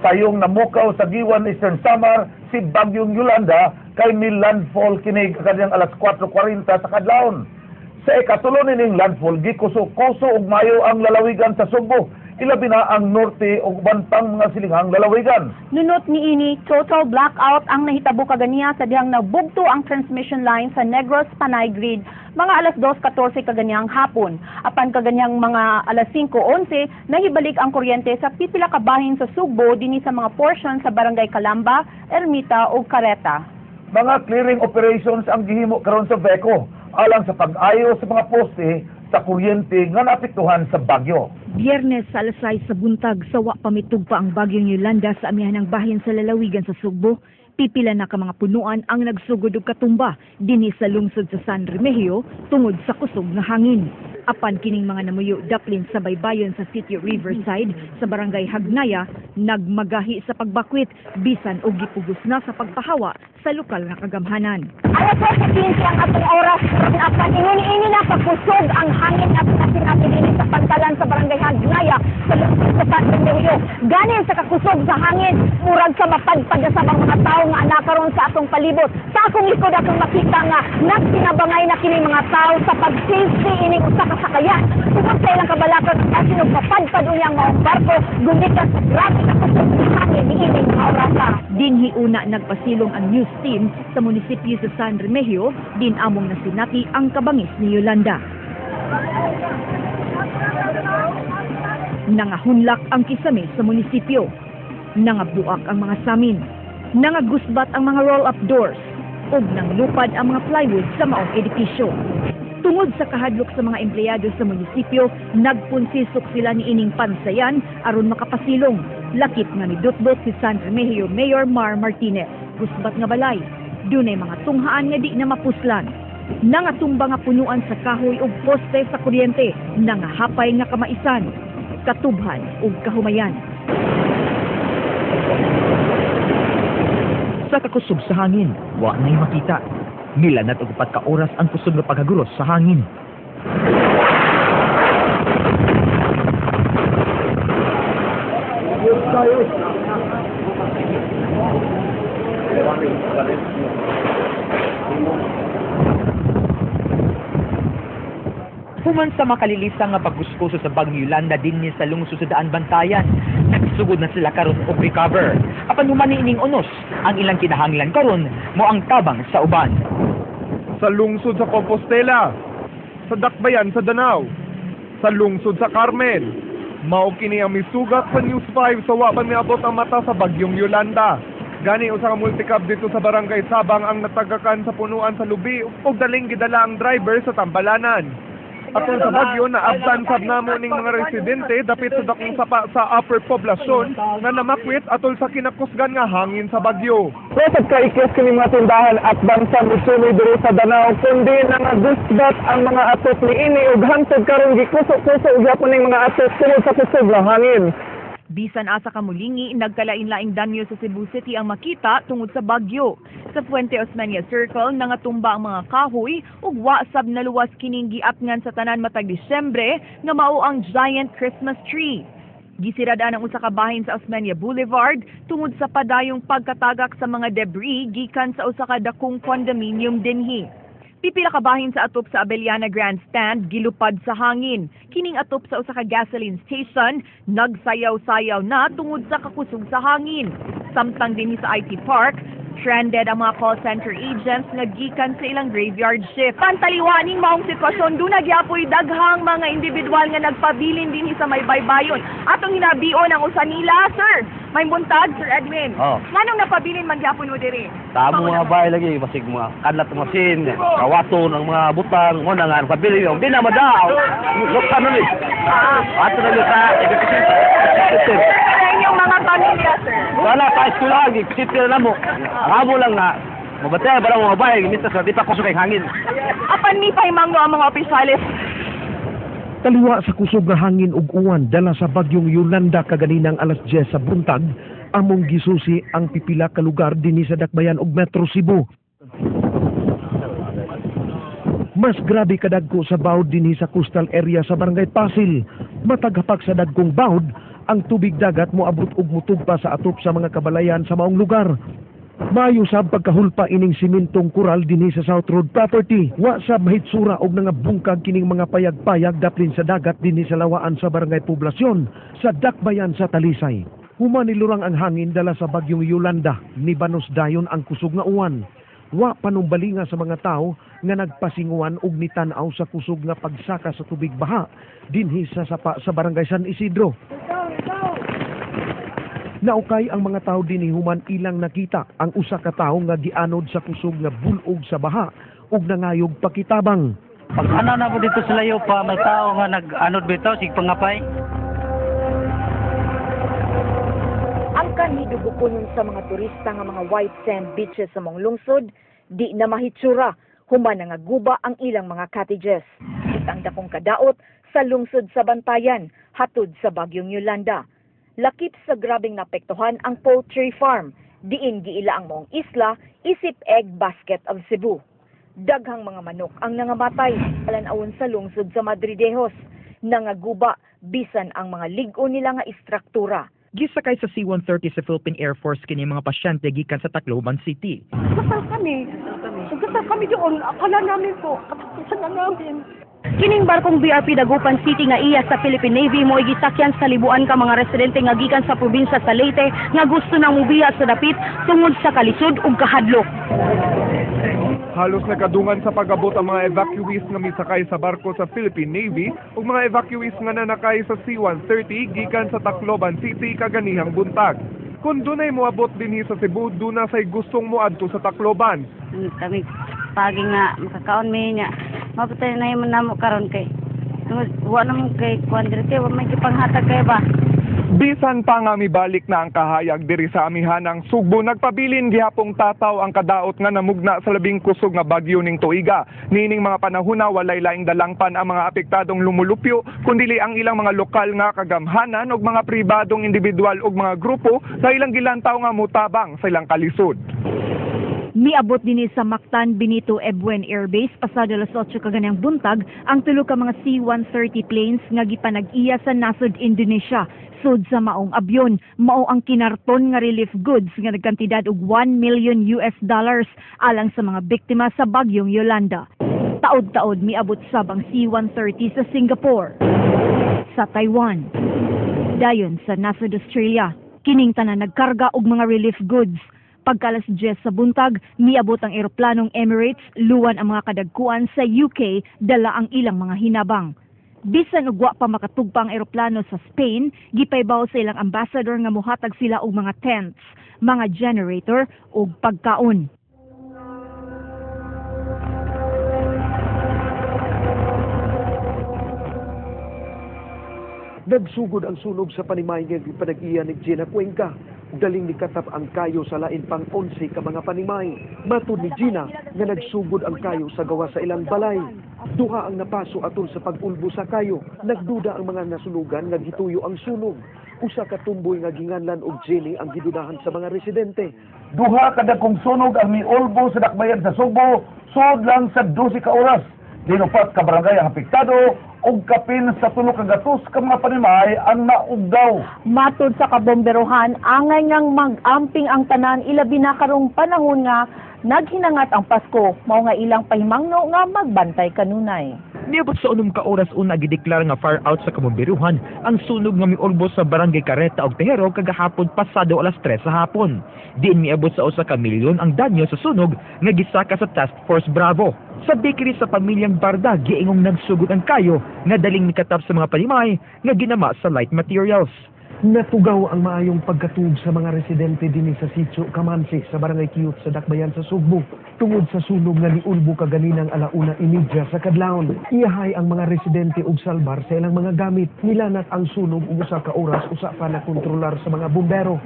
Sayong namukaw sa Giwan Eastern Samar si Bagyong Yolanda kay landfall kini kanyang alas 4:40 sa kadlawon. Sa ikatulo ning landfall gikuso-kuso ug mayo ang lalawigan sa Subo, ilabi na ang norte ug bantang mga silinghang lalawigan. Nunot ni ini, total blackout ang nahitabo kaganiya sa dihang nagbugto ang transmission line sa Negros Panay Grid mga alas 2:14 kaganiyang hapon. Apan kaganyang mga alas 5:11 nahibalik ang kuryente sa pipila ka bahin sa Sugbo dinhi sa mga portion sa Barangay Calamba, Ermita ug Careta. Mga clearing operations ang gihimo karon sa Veco alang sa pag-ayo sa mga poste sa kuryente nga naapektuhan sa bagyo. Biyernes sa alas 6 sa buntag, sawa pamitug pa ang Bagyong Yolanda sa amihanang bahin sa lalawigan sa Sugbo. Pipila na ka mga punuan ang nagsugod og katumba dinhi sa lungsod sa San Remigio tungod sa kusog nga hangin. Apan kining mga namuyo daplin sa baybayon sa City Riverside sa Barangay Hagnaya nagmagahi sa pagbakwit bisan og gipugos na sa pagpahawa sa lokal nga kagamhanan. Alas 15 ang atong oras apan ini na pagkusog ang hangin at sinabi dinhi sa pantalan sa Barangay Hagnaya sa lungsod sa San Remigio. Ganin sa kakusog sa hangin murag sa mapadpad sa mga tawo nga nakaron sa atong palibot. Sa akong likod akong makita nga nagsinabangay na kini mga tawo sa pag-safety ining usa ka sakayan. Tungod sa ilang kabalakan at sinugpapadpad unyang mga barko gumikan sa grabe na kusog sa hangin diining mga orasa. Dinhi una nagpasilong ang news team sa munisipyo sa San Remigio, din among nasinati ang kabangis ni Yolanda. Nangahunlak ang kisame sa munisipyo. Nangabuak ang mga samin. Nangagusbat ang mga roll-up doors. Ug nanglupad ang mga plywood sa maong edifisyo. Tungod sa kahadlok sa mga empleyado sa munisipyo, nagpunsisok sila ni ining pansayan aron makapasilong. Lakip nga ni Dutdot si San Remigio Mayor Mar Martinez. Gusbat nga balay. Dunay mga tunghaan nga di na mapuslan. Nangatumba nga punuan sa kahoy ug poste sa kuryente. Nangahapay nga kamaisan. Katubhan ug kahumayan. Sa kakusog sa hangin, wa na'y makita. Milanat og 4 ka oras ang kusog nga paghaguros sa hangin. Human sa makalilisang nga pagkuskuso sa Bagyong Yolanda dinhi sa lungsod sa Daan Bantayan, nagsugod na sila karon og recover. Apan human ining unos, ang ilang kinahanglan karon mo ang tabang sa uban. Sa lungsod sa Compostela, sa Dakbayan sa Danao, sa lungsod sa Carmel, mao kini ang misugat sa News 5 sa wa pa miabot ang mata sa Bagyong Yolanda. Gani usa ka multicab dito sa Barangay Sabang ang natagakan sa punuan sa lubi ug daling gidala ang driver sa Tambalanan. Atol sa bagyo na absansab namo ning mga residente dapit sa dakong sapa sa upper poblasyon nga namakwit atol sa kinakusgan nga hangin sa bagyo. Presad ka ikis kini mga tindahan at bansang misumi diri sa Danao kundi nangagusbat ang mga atos ni ini ug hantod karon gikusok-kusok gyapon ning mga atos tungod sa kusog nga hangin. Bisan asa ka mulingi, nagkalain-laing danyo sa Cebu City ang makita tungod sa bagyo. Sa Fuente Osmeña Circle, nangatumba ang mga kahoy ug wa sab naluwas kining giatngan sa tanan matag Disyembre nga mao ang giant Christmas tree. Gisiradaan ang usa ka bahin sa Osmeña Boulevard tungod sa padayong pagkatagak sa mga debris gikan sa usa ka dakong condominium dinhi. Pipila ka bahin sa atop sa Abellana Grandstand gilupad sa hangin. Kining atop sa usa ka gasoline station nagsayaw-sayaw na tungod sa kakusog sa hangin. Samtang dinhi sa IT Park, stranded ang mga call center agents nga gikan sa ilang graveyard shift. Pantaliwaning maong sitwasyon doon nagyapoy daghang mga individual nga nagpabilin dinhi sa may baybayon. Atong hinabion ang usa nila, sir. May buntag, Sir Edwin. Oh. Nganong napabilin man gyapon mo diri? Tamo mga bahay lagi, basig mga kadlat ng masin, kawaton, ang mga butang, mo na nga, pabili yung, di na madaw. Lukta na ni. Ato na yung ka, Sa inyong mga pamilya, sir. wala, pa-school lagi, kisipil na mo. Hamo lang nga, mabatay ba lang mga bahay, mintas na di pa kusok ang hangin. Apan ni pahimangno ang mga opisyalis. Taliwa sa kusog nga hangin ug uwan dala sa Bagyong Yolanda kaganinang alas 10 sa buntag, among gisusi ang pipila ka lugar dinhi sa Dakbayan ug Metro Cebu. Mas grabe kadagko sa bawd dinhi sa coastal area sa Barangay Pasil. Matag hapag sa dagkong bawd, ang tubig dagat moabot og mutugpa sa atop sa mga kabalayan sa maong lugar. Maayo sab pagkahulpa ining simentong kural dinhi sa South Road property. Wa sab mahitsura og nga bungkag kining mga payag-payag daplin sa dagat dinhi sa lawaan sa barangay Poblasyon sa Dakbayan sa Talisay. Human nilurang ang hangin dala sa bagyong Yolanda, ni banos dayon ang kusog nga uwan. Wa panumbalinga sa mga tao nga nagpasinguan og nitan-aw sa kusog nga pagsaka sa tubig baha dinhi sa sapa sa barangay San Isidro. Naukay ang mga tao dinhi human ilang nakita ang usa ka tawo nga gianod sa kusog nga bulog sa baha ug nangayog pakitabang. Pag ano na po dito sa layo pa, may tao nga nag-anod bitaw, sig pangapay. Ang kanidugukunon sa mga turista nga mga white sand beaches sa mong lungsod, di na mahitsura, human nga guba ang ilang mga cottages. Itang dakong kadaot sa lungsod sa Bantayan, hatod sa bagyong Yolanda. Lakip sa grabing napektuhan ang poultry farm, diin giila ang mong isla, isip egg basket of Cebu. Daghang mga manok ang nangamatay, alanawon sa lungsod sa Madridejos, nangaguba, bisan ang mga ligo nila nga istruktura. Gisakay sa C-130 sa Philippine Air Force kini mga pasyente gikan sa Tacloban City. Kasal kami doon. Akala namin po, katapusan na namin. Kining barkong BRP Dagupan City nga iya sa Philippine Navy mo gisakyan sa libuan ka mga residente nga gikan sa probinsya sa Leyte nga gusto nang mubiya sa dapit tungod sa kalisod ug kahadlok. Halos nakadungan sa pag-abot ang mga evacuees nga misakay sa barko sa Philippine Navy ug mga evacuees nga nanakay sa C-130 gikan sa Tacloban City kaganihang buntag. Kung dunay moabot dinhi sa Cebu, duna say gustong moadto sa Tacloban. Kami pagi nga makakaon mi nya. Mapatay na yung namo karon kay. Wa naman kay kwadrite, wa may kipanghatag kay ba. Bisan pa nga mibalik na ang kahayag diri sa amihanang Sugbo, nagpabilin gihapong tataw ang kadaot nga namugna sa labing kusog nga bagyo ning tuiga. Nining mga panahuna walay laing dalangpan ang mga apektadong lumulupyo, kundili ang ilang mga lokal nga kagamhanan ug mga pribadong individual ug mga grupo sa ilang gilantaw nga mutabang sa ilang kalisod. Miabot dinhi sa Mactan Benito Ebuen Air Base pasado alas 8 kaganiyang buntag ang tulo ka mga C-130 planes nga gipanag-iya sa nasod Indonesia sud sa maong abyon. Mao ang kinarton nga relief goods nga nagkantidad og $1 million alang sa mga biktima sa bagyong Yolanda. Taod-taod miabot sab ang C-130 sa Singapore, sa Taiwan, dayon sa nasod Australia. Kining tanan nagkarga og mga relief goods. Pagkalas 10 sa buntag, miabot ang eroplanong Emirates, luwan ang mga kadagkuan sa UK, dala ang ilang mga hinabang. Bisan ug wa pa makatugpa ang eroplano sa Spain, gipaybaw sa ilang ambassador nga mohatag sila og mga tents, mga generator ug pagkaon. Nagsugod ang sunog sa panimay nga gipanag-iya ni Gina Cuenca. Daling nikatap ang kayo sa lain pang 11 ka mga panimay. Matud ni Gina nga nagsugod ang kayo sa gawa sa ilang balay. Duha ang napaso atol sa pag-ulbo sa kayo. Nagduda ang mga nasunugan nga gituyo ang sunog. Usa ka tumboy nga ginganlan og Jenny ang gidudahan sa mga residente. Duha kada kong sunog ang miulbo sa Dakbayan sa Subo, sud lang sa 12 ka oras. Dinupat ka barangay ang apektado ug kapin sa tulo ka gatos ka mga panimay ang naugdaw. Matod sa kabomberohan, angay ngang mag-amping ang tanan ilabi na karong panahon nga naghinangat ang Pasko, mao nga ilang pahimangno nga magbantay kanunay. Niabot sa 6 ka oras una gideklara nga fire out sa kabomberuhan ang sunog nga miulbo sa barangay Carreta ug Tehero kagahapon pasado alas 3 sa hapon. Diin miabot sa 1 ka milyon ang danyo sa sunog nga gisaka sa Task Force Bravo. Sa bakery sa pamilyang Barda, giingong nagsugod ang kayo nga daling mikatap sa mga panimay nga ginama sa light materials. Natugaw ang maayong pagkatug sa mga residente dinhi sa Sitio Kamansi sa Barangay Kiyot sa Dakbayan sa Sugbo tungod sa sunog nga niulbo kaganinang alauna imidya sa kadlawon. Iyahay ang mga residente og salbar sa ilang mga gamit. Nilanat ang sunog ug usa ka oras usa pa na kontrolar sa mga bumbero.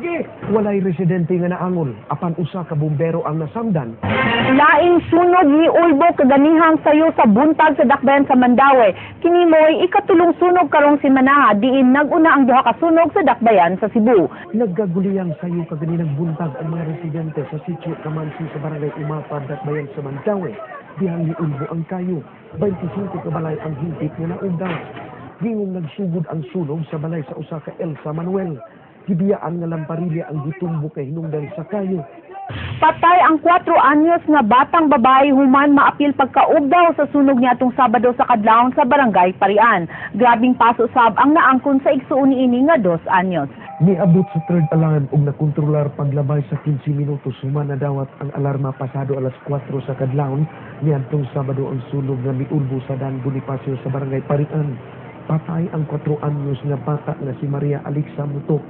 Walay residente nga naangol apan usa ka bumbero ang nasamdan. Laing sunog ni ulbo kaganihang sayo sa buntag sa Dakbayan sa Mandaue. Kini mo'y ikatulong sunog karong simana diin naguna ang duha ka sunog sa Dakbayan sa Cebu. Naggaguliyang sayo kaganinang buntag ang mga residente sa Sitio Kamansi sa Barangay Umapad, Dakbayan sa Mandaue. Dihang niulbo ang kayo. 25 kabalay ang higit nga naugdaw. Gingong nagsugod ang sunog sa balay sa usa ka Elsa Manuel. Hibiyaan nga lamparilla ang gitumbo kay hinungdan sa kayo. Patay ang 4 anyos nga batang babae human maapil pagkaugdaw sa sunog niya atong Sabado sa kadlawon sa Barangay Parian. Grabing paso sab ang naangkon sa igsuon niini nga 2 anyos. Niabot sa third alarm ug nakontrolar paglabay sa 15 minutos human nadawat ang alarma pasado alas 4 sa kadlawon niadtong Sabado ang sunog nga miulbo sa Dan Bonifacio sa Barangay Parian. Patay ang 4 anyos nga bata nga si Maria Alexa Mutok.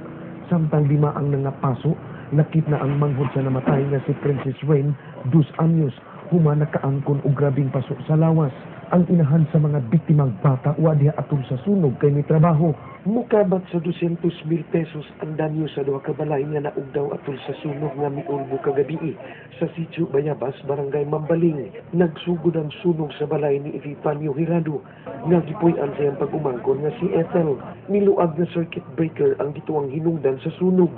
Samtang 5 ang nangapaso, nakit na ang manghod sa namatay nga si Princess Wayne, 2 anyos, human nakaangkon og grabing paso sa lawas. Ang inahan sa mga biktimang bata wa diha atol sa sunog kay may trabaho. Mukabat sa 200,000 pesos ang danyo sa duha ka balay nga naugdaw atol sa sunog nga miulbo kagabi sa Sitio Bayabas, Barangay Mambaling. Nagsugod ang sunog sa balay ni Epifanio Hirado nga gipuy-an sa iyang pag-umangkon nga si Ethel. Niluag na circuit breaker ang gituang hinungdan sa sunog.